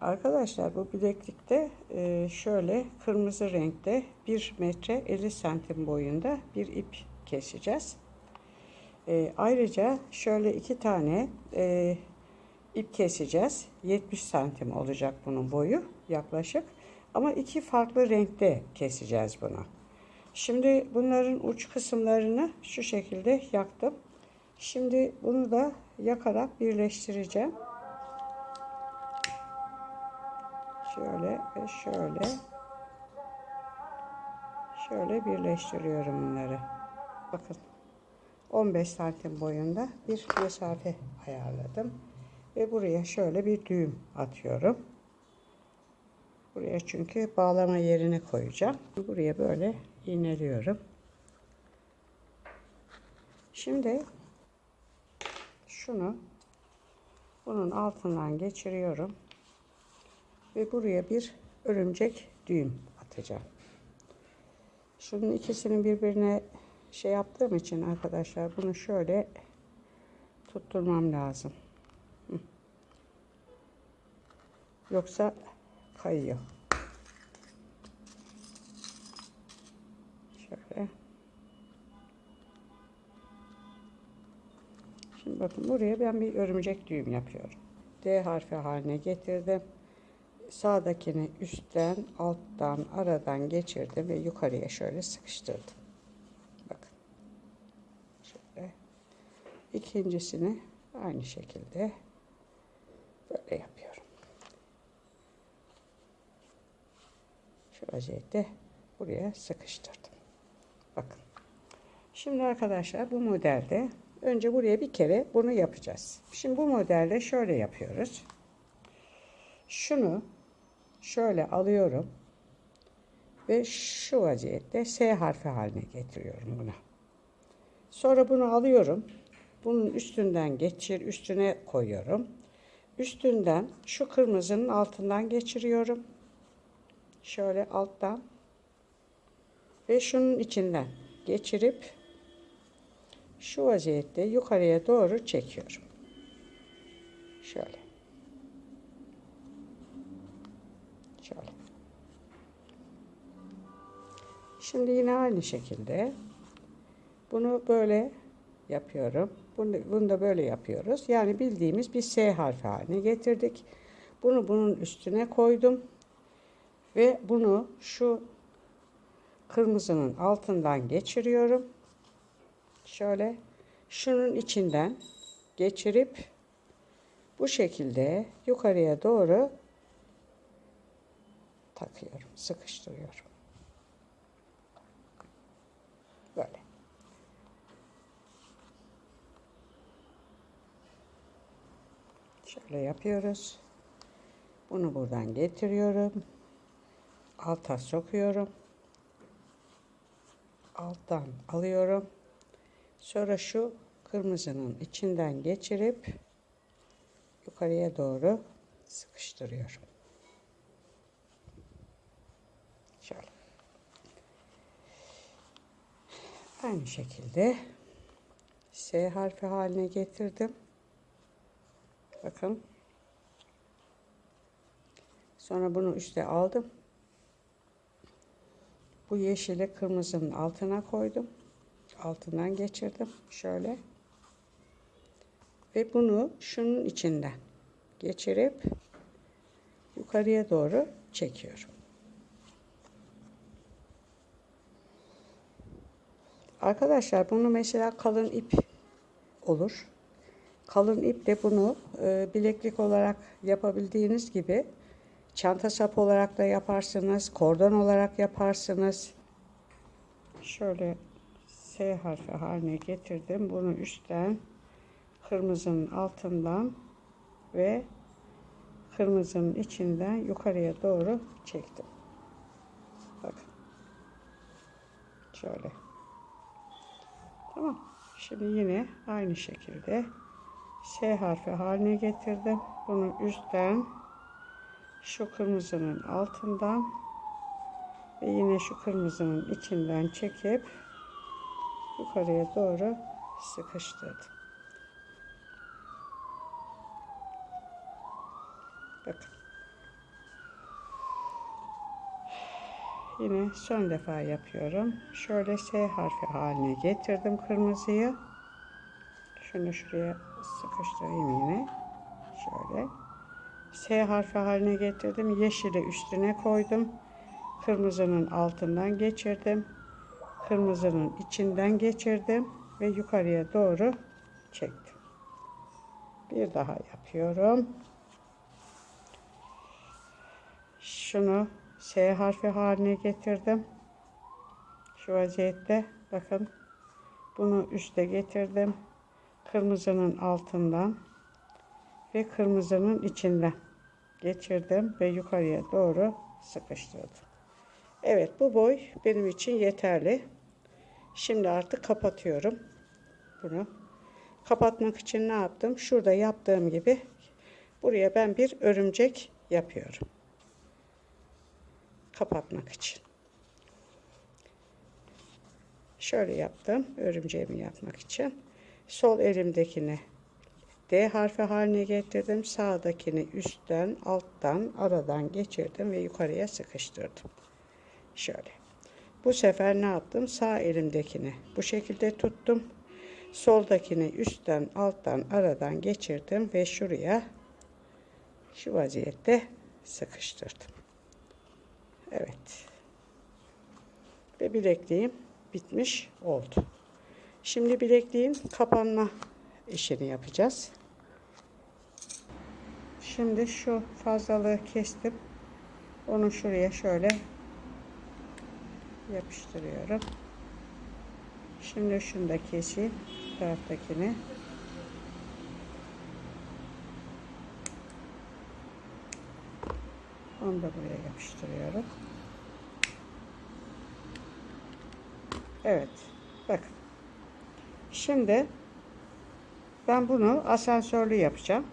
Arkadaşlar bu bileklikte şöyle kırmızı renkte 1 metre 50 santim boyunda bir ip keseceğiz. Ayrıca şöyle 2 tane ip keseceğiz. 70 santim olacak bunun boyu yaklaşık. Ama 2 farklı renkte keseceğiz bunu. Şimdi bunların uç kısımlarını şu şekilde yaktım. Şimdi bunu da yakarak birleştireceğim. Şöyle ve şöyle birleştiriyorum bunları. Bakın 15 santim boyunda bir mesafe ayarladım. Ve buraya şöyle bir düğüm atıyorum. Buraya çünkü bağlama yerini koyacağım. Buraya böyle iğneliyorum. Şimdi şunu bunun altından geçiriyorum. Ve buraya bir örümcek düğüm atacağım. Şunun ikisini birbirine şey yaptığım için arkadaşlar bunu şöyle tutturmam lazım. Yoksa kayıyor. Şöyle. Şimdi bakın buraya ben bir örümcek düğüm yapıyorum. D harfi haline getirdim. Sağdakini üstten, alttan, aradan geçirdim ve yukarıya şöyle sıkıştırdım. Bakın. Şöyle. İkincisini aynı şekilde böyle yapıyorum. Şu vaziyette buraya sıkıştırdım. Bakın. Şimdi arkadaşlar bu modelde önce buraya bir kere bunu yapacağız. Şimdi bu modelde şöyle yapıyoruz. Şunu şöyle alıyorum ve şu vaziyette S harfi haline getiriyorum buna. Sonra bunu alıyorum. Bunun üstünden üstüne koyuyorum. Üstünden şu kırmızının altından geçiriyorum. Şöyle alttan ve şunun içinden geçirip şu vaziyette yukarıya doğru çekiyorum. Şöyle. Şöyle. Şimdi yine aynı şekilde bunu böyle yapıyorum. Bunu da böyle yapıyoruz. Yani bildiğimiz bir S harfi haline getirdik. Bunu bunun üstüne koydum. Ve bunu şu kırmızının altından geçiriyorum. Şöyle şunun içinden geçirip bu şekilde yukarıya doğru takıyorum, sıkıştırıyorum. Böyle. Şöyle yapıyoruz. Bunu buradan getiriyorum. Alta sokuyorum. Alttan alıyorum. Sonra şu kırmızının içinden geçirip yukarıya doğru sıkıştırıyorum. Şöyle. Aynı şekilde S harfi haline getirdim. Bakın. Sonra bunu üste aldım. Bu yeşili kırmızının altına koydum. Altından geçirdim. Şöyle. Ve bunu şunun içinden geçirip yukarıya doğru çekiyorum. Arkadaşlar bunu mesela kalın ip olur. Kalın iple bunu bileklik olarak yapabildiğiniz gibi çanta sap olarak da yaparsınız. Kordon olarak yaparsınız. Şöyle S harfi haline getirdim. Bunu üstten kırmızının altından ve kırmızının içinden yukarıya doğru çektim. Bakın. Şöyle. Tamam. Şimdi yine aynı şekilde S harfi haline getirdim. Bunu üstten şu kırmızının altından ve yine şu kırmızının içinden çekip yukarıya doğru sıkıştırdım. Bakın. Yine son defa yapıyorum. Şöyle S harfi haline getirdim kırmızıyı. Şunu şuraya sıkıştırayım yine. Şöyle. S harfi haline getirdim. Yeşili üstüne koydum. Kırmızının altından geçirdim. Kırmızının içinden geçirdim. Ve yukarıya doğru çektim. Bir daha yapıyorum. Şunu S harfi haline getirdim. Şu vaziyette bakın. Bunu üste getirdim. Kırmızının altından ve kırmızının içinden geçirdim ve yukarıya doğru sıkıştırdım. Evet, bu boy benim için yeterli. Şimdi artık kapatıyorum bunu. Kapatmak için ne yaptım? Şurada yaptığım gibi buraya ben bir örümcek yapıyorum. Kapatmak için. Şöyle yaptım örümceğimi yapmak için. Sol elimdekini D harfi haline getirdim. Sağdakini üstten, alttan, aradan geçirdim ve yukarıya sıkıştırdım. Şöyle. Bu sefer ne yaptım? Sağ elimdekini bu şekilde tuttum. Soldakini üstten, alttan, aradan geçirdim ve şuraya şu vaziyette sıkıştırdım. Evet. Ve bilekliğim bitmiş oldu. Şimdi bilekliğin kapanma işini yapacağız. Şimdi şu fazlalığı kestim. Onu şuraya şöyle yapıştırıyorum. Şimdi şunu da keseyim. Bu taraftakini. Onu da buraya yapıştırıyorum. Evet. Bakın. Şimdi ben bunu asansörlü yapacağım.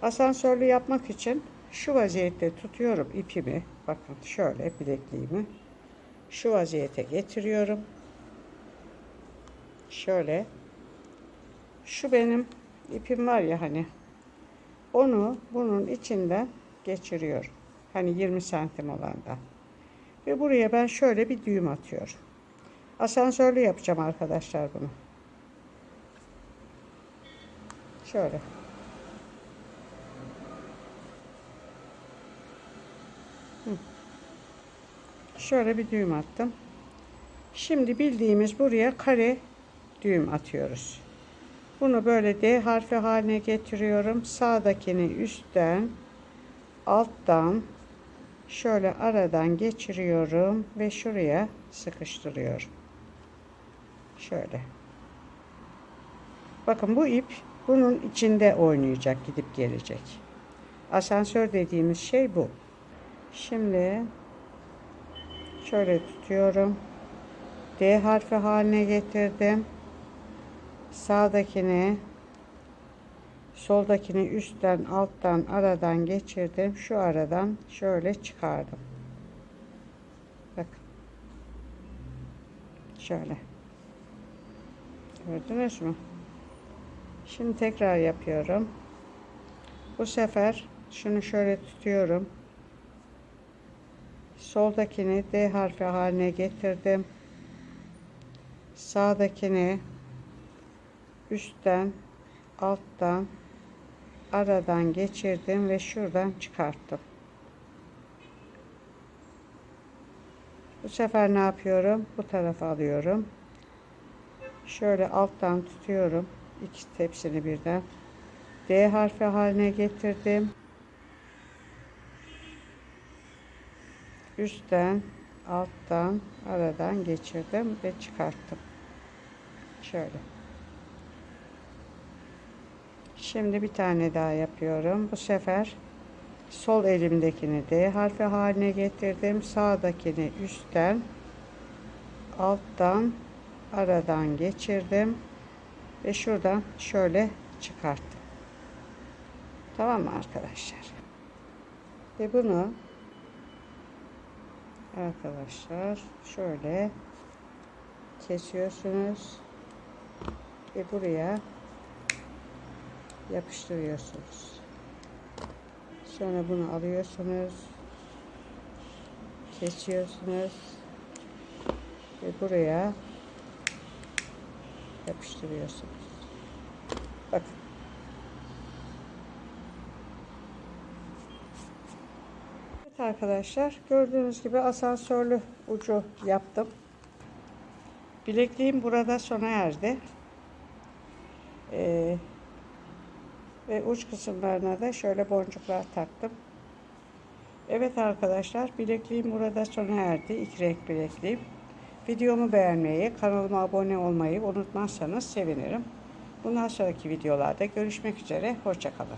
Asansörlü yapmak için şu vaziyette tutuyorum ipimi. Bakın şöyle bilekliğimi. Şu vaziyete getiriyorum. Şöyle. Şu benim ipim var ya hani. Onu bunun içinden geçiriyorum. Hani 20 santim olanda. Ve buraya ben şöyle bir düğüm atıyorum. Asansörlü yapacağım arkadaşlar bunu. Şöyle. Şöyle bir düğüm attım. Şimdi bildiğimiz buraya kare düğüm atıyoruz. Bunu böyle D harfi haline getiriyorum. Sağdakini üstten, alttan, şöyle aradan geçiriyorum ve şuraya sıkıştırıyorum. Şöyle. Bakın bu ip bunun içinde oynayacak, gidip gelecek. Asansör dediğimiz şey bu. Şimdi şöyle tutuyorum. D harfi haline getirdim. Sağdakini, soldakini üstten, alttan, aradan geçirdim. Şu aradan şöyle çıkardım. Bakın. Şöyle. Gördünüz mü? Şimdi tekrar yapıyorum. Bu sefer şunu şöyle tutuyorum. Soldakini D harfi haline getirdim. Sağdakini üstten, alttan, aradan geçirdim ve şuradan çıkarttım. Bu sefer ne yapıyorum? Bu tarafa alıyorum. Şöyle alttan tutuyorum. İki tepsini birden. D harfi haline getirdim. Üstten, alttan, aradan geçirdim ve çıkarttım. Şöyle. Şimdi bir tane daha yapıyorum. Bu sefer sol elimdekini D harfi haline getirdim. Sağdakini üstten, alttan, aradan geçirdim ve şuradan şöyle çıkarttım. Tamam mı arkadaşlar? Ve bunu arkadaşlar şöyle kesiyorsunuz ve buraya yapıştırıyorsunuz. Sonra bunu alıyorsunuz. kesiyorsunuz ve buraya yapıştırıyorsunuz. Bakın. Evet arkadaşlar, gördüğünüz gibi asansörlü ucu yaptım. Bilekliğim burada sona erdi. Ve uç kısımlarına da şöyle boncuklar taktım. Evet arkadaşlar, bilekliğim burada sona erdi. 2 renk bilekliğim. Videomu beğenmeyi, kanalıma abone olmayı unutmazsanız sevinirim. Bundan sonraki videolarda görüşmek üzere. Hoşça kalın.